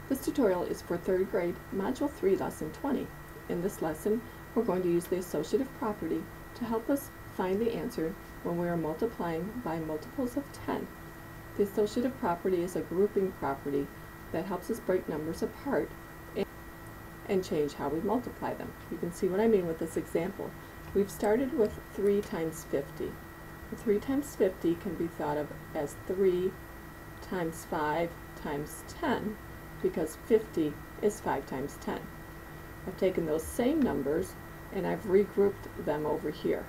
This tutorial is for 3rd grade, Module 3, Lesson 20. In this lesson, we're going to use the associative property to help us find the answer when we are multiplying by multiples of 10. The associative property is a grouping property that helps us break numbers apart and change how we multiply them. You can see what I mean with this example. We've started with 3 times 50. 3 times 50 can be thought of as 3 times 5 times 10, because 50 is 5 times 10. I've taken those same numbers and I've regrouped them over here.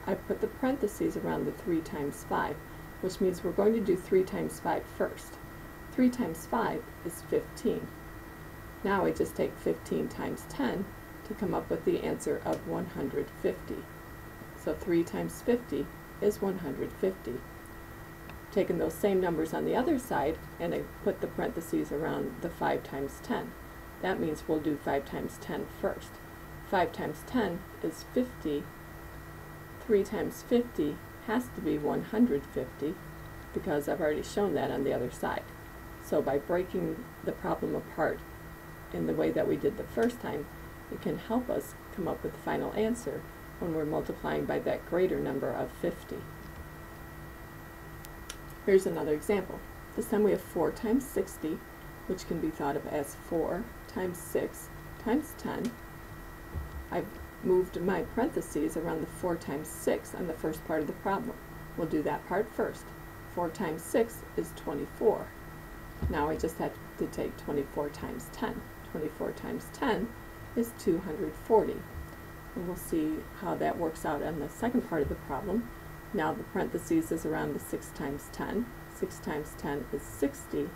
I've put the parentheses around the 3 times 5, which means we're going to do 3 times 5 first. 3 times 5 is 15. Now I just take 15 times 10 to come up with the answer of 150. So 3 times 50 is 150. Taken those same numbers on the other side and I put the parentheses around the 5 times 10. That means we'll do 5 times 10 first. 5 times 10 is 50. 3 times 50 has to be 150 because I've already shown that on the other side. So by breaking the problem apart in the way that we did the first time, it can help us come up with the final answer when we're multiplying by that greater number of 50. Here's another example. This time we have 4 times 60, which can be thought of as 4 times 6 times 10. I've moved my parentheses around the 4 times 6 on the first part of the problem. We'll do that part first. 4 times 6 is 24. Now I just have to take 24 times 10. 24 times 10 is 240. And we'll see how that works out on the second part of the problem. Now the parentheses is around the 6 times 10. 6 times 10 is 60.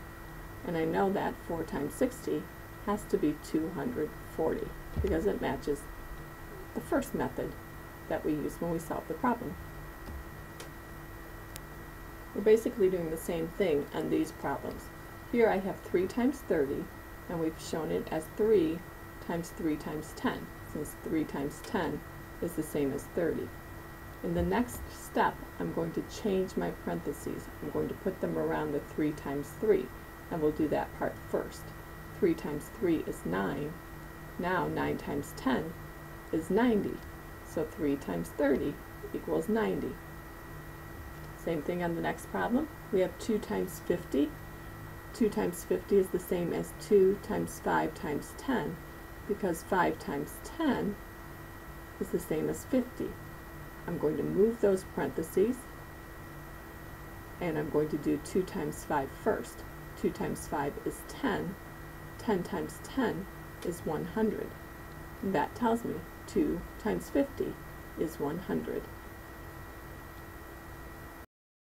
And I know that 4 times 60 has to be 240 because it matches the first method that we used when we solved the problem. We're basically doing the same thing on these problems. Here I have 3 times 30, and we've shown it as 3 times 3 times 10, since 3 times 10 is the same as 30. In the next step, I'm going to change my parentheses. I'm going to put them around the 3 times 3, and we'll do that part first. 3 times 3 is 9. Now 9 times 10 is 90. So 3 times 30 equals 90. Same thing on the next problem. We have 2 times 50. 2 times 50 is the same as 2 times 5 times 10, because 5 times 10 is the same as 50. I'm going to move those parentheses, and I'm going to do 2 times 5 first. 2 times 5 is 10. 10 times 10 is 100. And that tells me 2 times 50 is 100.